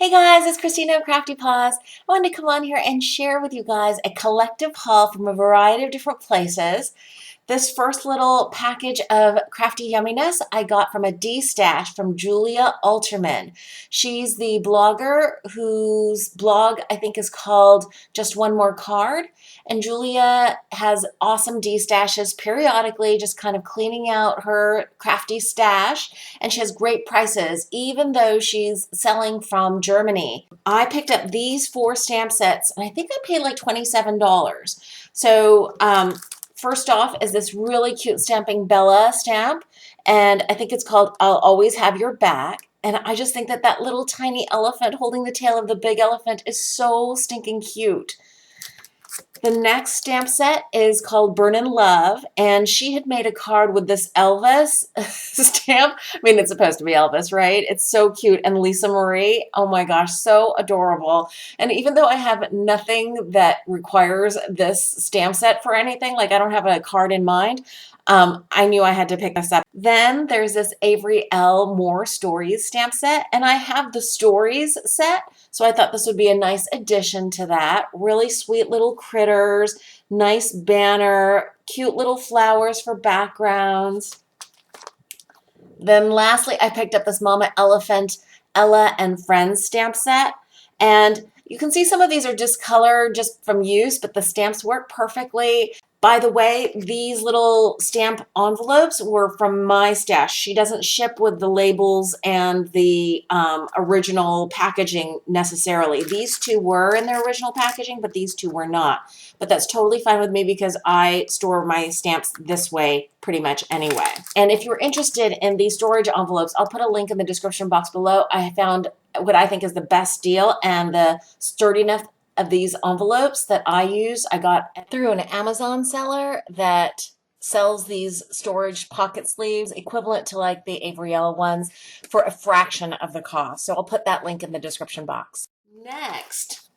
Hey guys, it's Christina of CraftyPaws. I wanted to come on here and share with you guys a collective haul from a variety of different places. This first little package of crafty yumminess I got from a Destash from Julia Alterman. She's the blogger whose blog I think is called Just One More Card. And Julia has awesome Destashes periodically, just kind of cleaning out her crafty stash. And she has great prices, even though she's selling from Germany. I picked up these 4 stamp sets, and I think I paid like $27. So, first off is this really cute Stamping Bella stamp, and I think it's called I'll Always Have Your Back. And I just think that that little tiny elephant holding the tail of the big elephant is so stinking cute. The next stamp set is called Burn in Love, and she had made a card with this Elvis stamp. I mean, it's supposed to be Elvis, right? It's so cute. And Lisa Marie, oh my gosh, so adorable. And even though I have nothing that requires this stamp set for anything, like I don't have a card in mind, I knew I had to pick this up. Then there's this Avery Elle More Stories stamp set, and I have the Stories set, so I thought this would be a nice addition to that. Really sweet little critters, nice banner, cute little flowers for backgrounds. Then lastly, I picked up this Mama Elephant Ella and Friends stamp set, and you can see some of these are discolored just from use, but the stamps work perfectly. By the way, these little stamp envelopes were from my stash. She doesn't ship with the labels and the original packaging necessarily. These two were in their original packaging, but these two were not. But that's totally fine with me because I store my stamps this way pretty much anyway. And if you're interested in these storage envelopes, I'll put a link in the description box below. I found what I think is the best deal, and the sturdiness of these envelopes that I use, I got through an Amazon seller that sells these storage pocket sleeves equivalent to like the Avery Elle ones for a fraction of the cost. So I'll put that link in the description box. Next,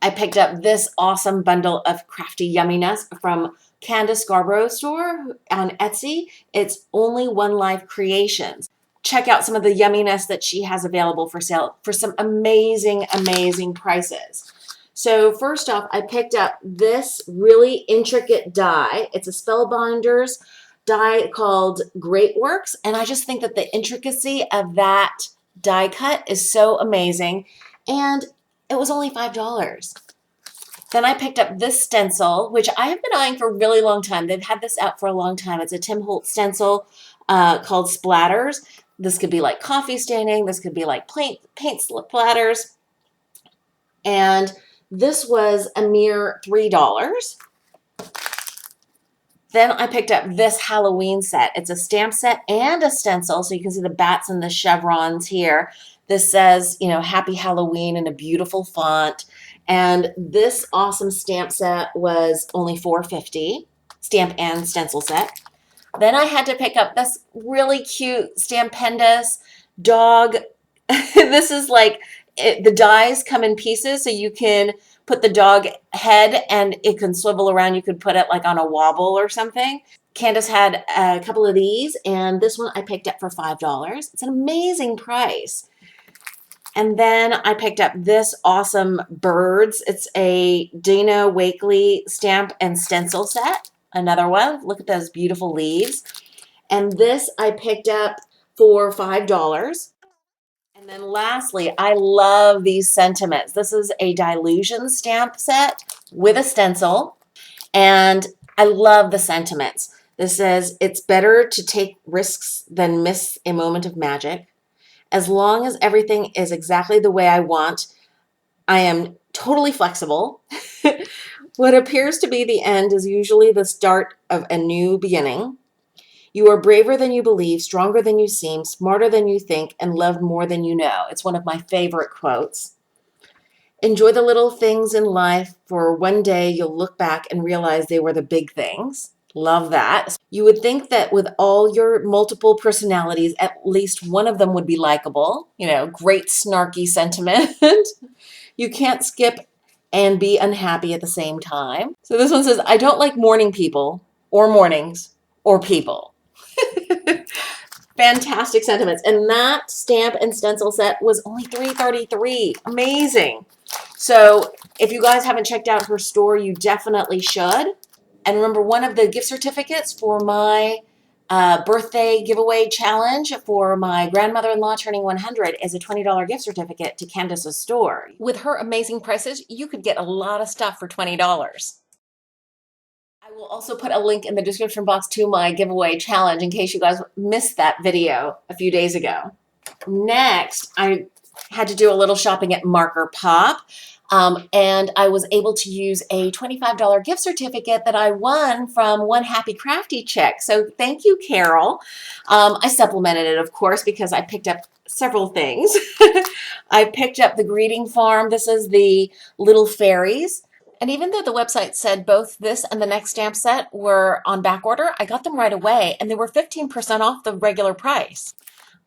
I picked up this awesome bundle of crafty yumminess from Candace Scarborough's store on Etsy. It's OnlyOneLifeCreations. Check out some of the yumminess that she has available for sale for some amazing, amazing prices. So first off, I picked up this really intricate die. It's a Spellbinders die called Great Works, and I just think that the intricacy of that die cut is so amazing, and it was only $5. Then I picked up this stencil, which I have been eyeing for a really long time. They've had this out for a long time. It's a Tim Holtz stencil called Splatters. This could be like coffee staining. This could be like paint splatters. And this was a mere $3. Then I picked up this Halloween set. It's a stamp set and a stencil, so you can see the bats and the chevrons here. This says, you know, Happy Halloween in a beautiful font. And this awesome stamp set was only $4.50, stamp and stencil set. Then I had to pick up this really cute Stampendous dog. This is like, the dies come in pieces, so you can put the dog head and it can swivel around. You could put it like on a wobble or something. Candace had a couple of these, and this one I picked up for $5. It's an amazing price. And then I picked up this awesome Birds. It's a Dana Wakley stamp and stencil set. Another one. Look at those beautiful leaves. And this I picked up for $5. And then lastly, I love these sentiments. This is a Dilution stamp set with a stencil, and I love the sentiments. This says, it's better to take risks than miss a moment of magic. As long as everything is exactly the way I want, I am totally flexible. What appears to be the end is usually the start of a new beginning. You are braver than you believe, stronger than you seem, smarter than you think, and loved more than you know. It's one of my favorite quotes. Enjoy the little things in life, for one day you'll look back and realize they were the big things. Love that. You would think that with all your multiple personalities, at least one of them would be likable. You know, great snarky sentiment. You can't skip and be unhappy at the same time. So this one says, I don't like morning people, or mornings, or people. Fantastic sentiments. And that stamp and stencil set was only $3.33. Amazing. So if you guys haven't checked out her store, you definitely should. And remember, one of the gift certificates for my birthday giveaway challenge for my grandmother-in-law turning 100 is a $20 gift certificate to Candace's store. With her amazing prices, you could get a lot of stuff for $20. I will also put a link in the description box to my giveaway challenge in case you guys missed that video a few days ago. Next, I had to do a little shopping at MarkerPOP, and I was able to use a $25 gift certificate that I won from One Happy Crafty Check. So thank you, Carol. I supplemented it, of course, because I picked up several things. I picked up the Greeting Farm. This is the Little Fairies. And even though the website said both this and the next stamp set were on back order, I got them right away, and they were 15% off the regular price.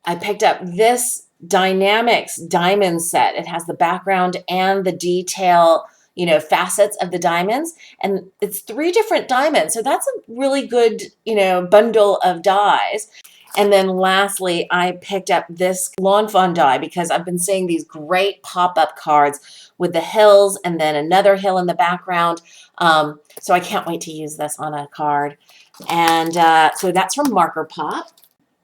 I picked up this Dynamics diamond set. It has the background and the detail, you know, facets of the diamonds, and it's 3 different diamonds. So that's a really good, you know, bundle of dies. And then lastly, I picked up this Lawn Fawn die because I've been seeing these great pop-up cards with the hills and then another hill in the background. So I can't wait to use this on a card. And so that's from MarkerPOP.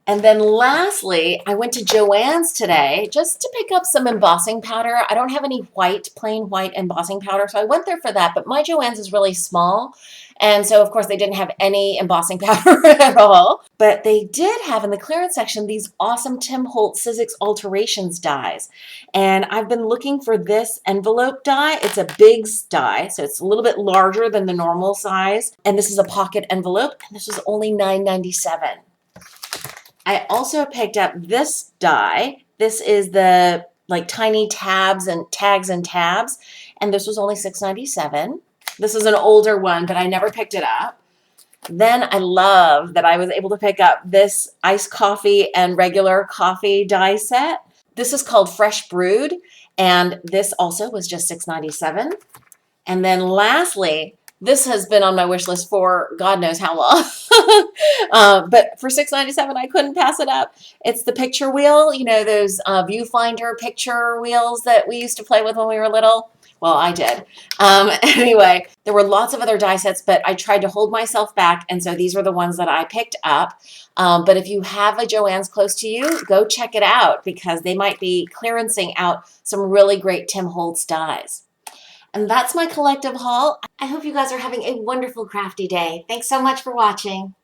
And then lastly, I went to Joann's today just to pick up some embossing powder. I don't have any plain white embossing powder, so I went there for that, but my Joann's is really small. And so, of course, they didn't have any embossing powder at all. But they did have in the clearance section these awesome Tim Holtz Sizzix Alterations dies. And I've been looking for this envelope die. It's a Biggs die, so it's a little bit larger than the normal size. And this is a pocket envelope, and this was only $9.97. I also picked up this die. This is the like tiny tabs and tags and tabs, and this was only $6.97. This is an older one, but I never picked it up. Then I love that I was able to pick up this iced coffee and regular coffee die set. This is called Fresh Brewed, and this also was just $6.97. And then lastly, this has been on my wish list for God knows how long. But for $6.97, I couldn't pass it up. It's the picture wheel, you know, those viewfinder picture wheels that we used to play with when we were little. Well, I did. Anyway, there were lots of other die sets, but I tried to hold myself back, and so these were the ones that I picked up. But if you have a Joann's close to you, go check it out because they might be clearancing out some really great Tim Holtz dies. And that's my collective haul. I hope you guys are having a wonderful crafty day. Thanks so much for watching.